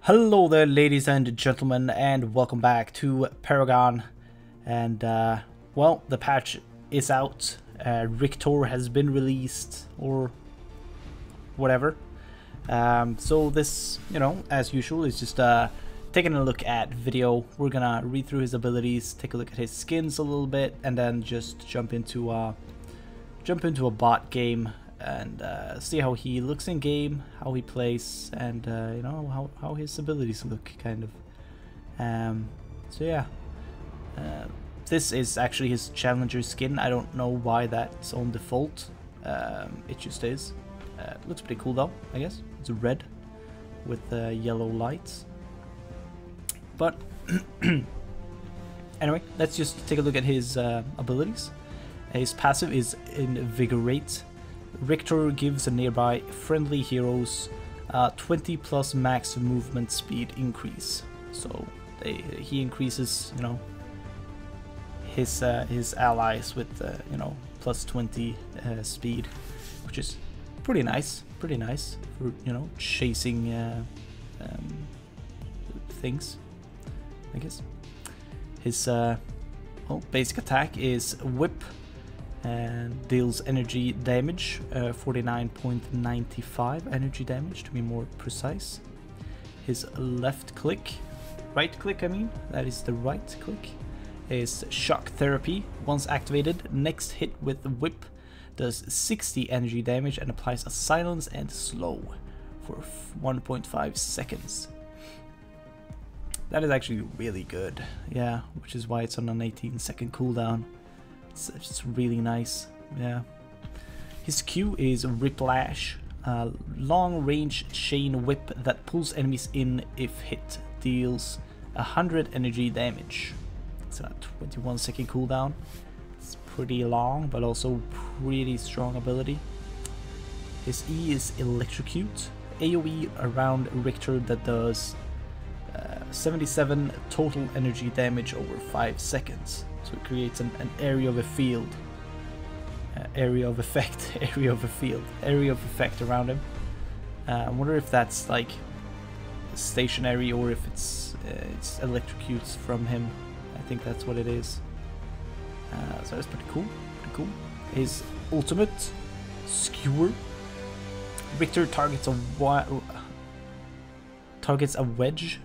Hello there, ladies and gentlemen, and welcome back to Paragon. And well, the patch is out. Riktor has been released, or whatever. So this, as usual, is just taking a look at video. We're gonna read through his abilities, take a look at his skins a little bit, and then just jump into a bot game and see how he looks in game, how he plays, and how his abilities look, kind of. So yeah, this is actually his challenger skin. I don't know why that's on default. It just is. Looks pretty cool though, I guess. It's red with yellow lights. But anyway, let's just take a look at his abilities. His passive is Invigorate. Riktor gives a nearby friendly heroes 20 plus max movement speed increase. So he increases, his allies with plus 20 speed, which is pretty nice for chasing things, I guess. His basic attack is Whip. And deals energy damage, 49.95 energy damage to be more precise. His right click, that is the right click, is Shock Therapy. Once activated, next hit with the Whip does 60 energy damage and applies a silence and slow for 1.5 seconds. That is actually really good, yeah, which is why it's on an 18-second cooldown. It's really nice, yeah. His Q is Whiplash, long-range chain whip that pulls enemies in if hit, deals 100 energy damage. It's a 21-second cooldown. It's pretty long, but also pretty strong ability. His E is Electrocute, AoE around Riktor that does 77 total energy damage over 5 seconds. So it creates an area of a field, area of effect around him. I wonder if that's like stationary or if it's electrocutes from him. I think that's what it is. So that's pretty cool. His ultimate, Skewer. Riktor targets a wedge.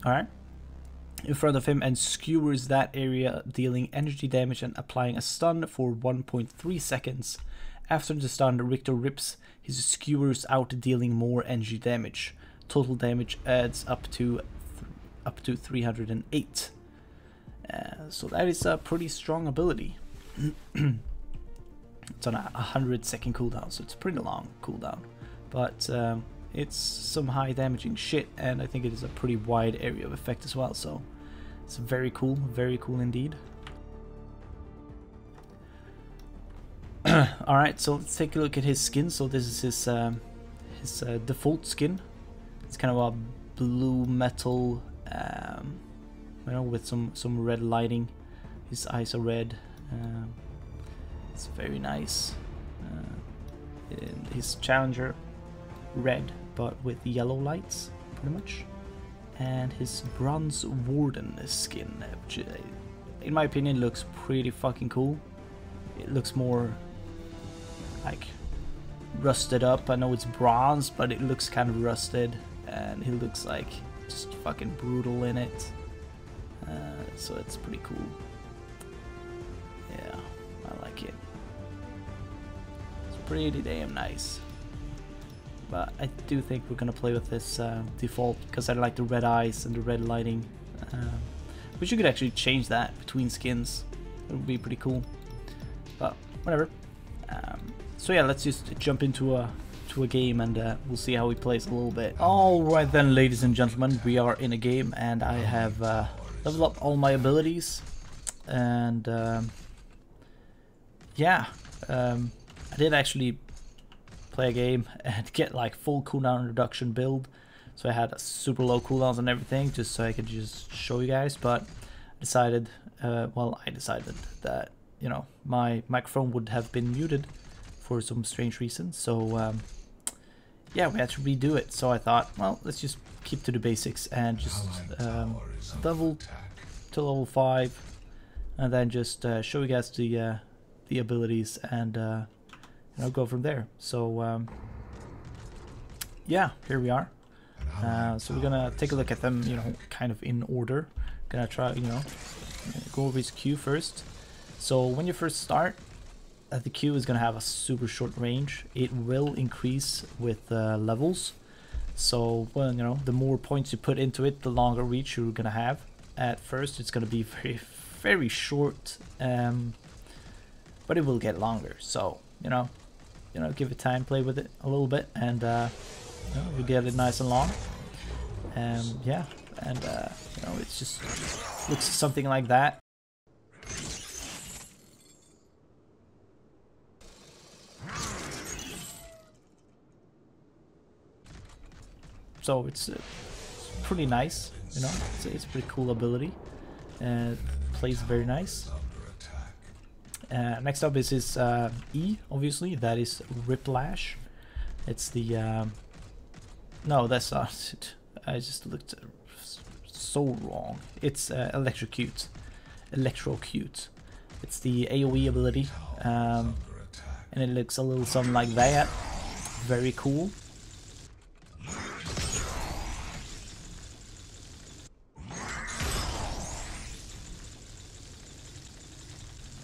All right. In front of him and skewers that area, dealing energy damage and applying a stun for 1.3 seconds. After the stun, Riktor rips his skewers out, dealing more energy damage. Total damage adds up to 308. So that is a pretty strong ability. It's on a 100-second cooldown, so it's a pretty long cooldown. But it's some high damaging shit, and I think it is a pretty wide area of effect as well, so it's very cool indeed. Alright, so let's take a look at his skin. So this is his default skin. It's kind of a blue metal, with some red lighting. His eyes are red. It's very nice. And his challenger, red but with yellow lights, pretty much. And his bronze warden skin, which in my opinion looks pretty fucking cool. It looks more like rusted up. I know it's bronze, but it looks kind of rusted, and he looks like just fucking brutal in it. So it's pretty cool. Yeah, I like it. It's pretty damn nice. But I do think we're gonna play with this default because I like the red eyes and the red lighting. Wish you could actually change that between skins. It would be pretty cool. But whatever. So yeah, let's just jump into a game and we'll see how he plays a little bit. Alright then, ladies and gentlemen, we are in a game and I have leveled up all my abilities. And yeah, I did actually play a game and get like full cooldown reduction build, so I had a super low cooldowns and everything just so I could just show you guys. But I decided that my microphone would have been muted for some strange reason, so yeah, we had to redo it. So I thought, well, let's just keep to the basics and just level to level 5, and then just show you guys the abilities and you know, go from there. So yeah, here we are. So we're gonna take a look at them, you know, kind of in order. Gonna try, you know, go over his Q first. So when you first start, the Q is gonna have a super short range. It will increase with levels. So, well, you know, the more points you put into it, the longer reach you're gonna have. At first, it's gonna be very short, but it will get longer. So, you know, give it time, play with it a little bit, and you know, you get it nice and long. Yeah, and you know, it's just looks something like that. So it's pretty nice, you know. It's a pretty cool ability. Plays very nice. Next up is his E, obviously. That is Whiplash. It's the no, that's not it. I just looked so wrong. It's Electrocute. It's the AoE ability, and it looks a little something like that. Very cool.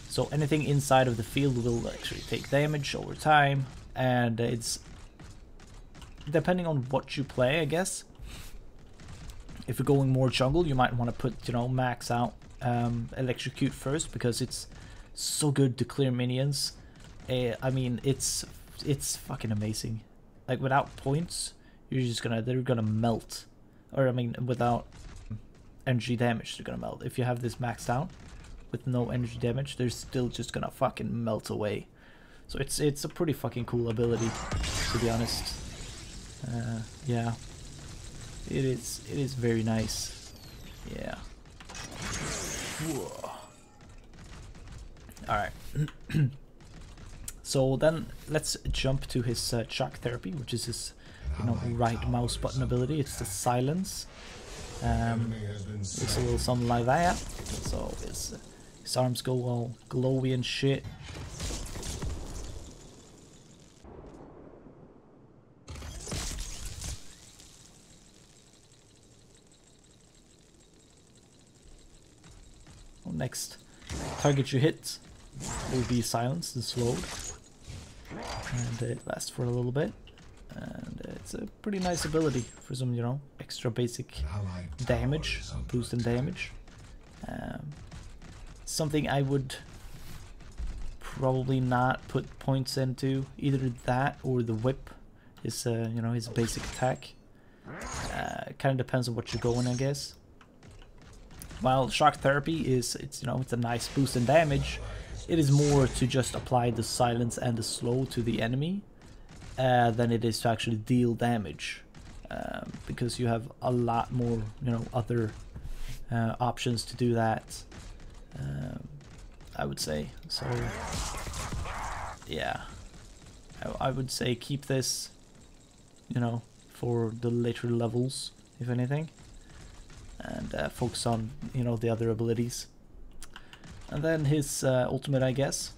So anything inside of the field will actually take damage over time, and it's depending on what you play, I guess. If you're going more jungle, you might want to put, you know, max out Electrocute first, because it's so good to clear minions. I mean, it's fucking amazing. Like, without points, they're gonna melt, or I mean, without energy damage, they're gonna melt. If you have this maxed out with no energy damage, they're still just gonna fucking melt away. So it's a pretty fucking cool ability, to be honest. Yeah, it is very nice. Yeah. All right. So then let's jump to his shock therapy, which is his, you know, right mouse button ability. It's the silence. It's a little something like that. So his arms go all glowy and shit. Next target you hit will be silenced and slowed, and it lasts for a little bit, and it's a pretty nice ability for some, you know, extra basic damage, boost in damage. Something I would probably not put points into, either that or the whip is you know, his basic attack. Kind of depends on what you're going, I guess. While shock therapy is, it's, you know, it's a nice boost in damage, it is more to just apply the silence and the slow to the enemy than it is to actually deal damage, because you have a lot more, you know, other options to do that, I would say. So yeah, I would say keep this, you know, for the later levels, if anything, and focus on, you know, the other abilities. And then his ultimate, I guess,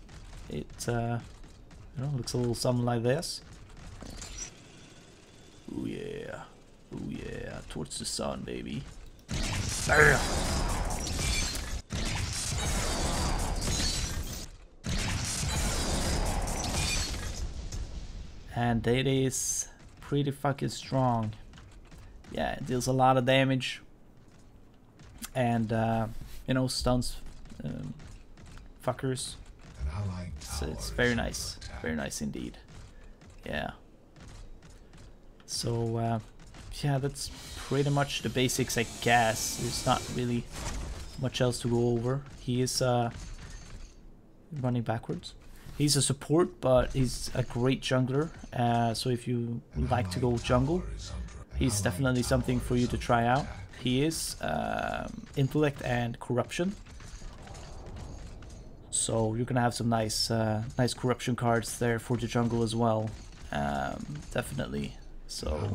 it you know, looks a little something like this. Ooh yeah, ooh yeah, towards the sun, baby. Bam! And it is pretty fucking strong. Yeah, it deals a lot of damage, and you know, stuns fuckers. So it's very nice indeed. Yeah. So yeah, that's pretty much the basics, I guess. There's not really much else to go over. He is running backwards. He's a support, but he's a great jungler. So if you like to go jungle, he's definitely something for you to try out. He is intellect and corruption, so you're gonna have some nice corruption cards there for the jungle as well. Definitely So,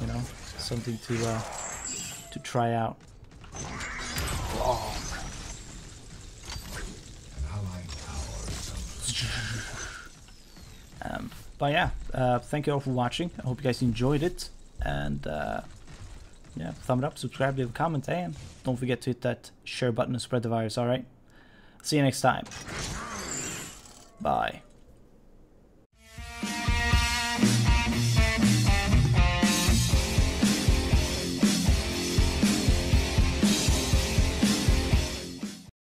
you know, something to try out. But yeah, thank you all for watching. I hope you guys enjoyed it. And yeah, thumb it up, subscribe, leave a comment, and don't forget to hit that share button and spread the virus, alright? See you next time. Bye.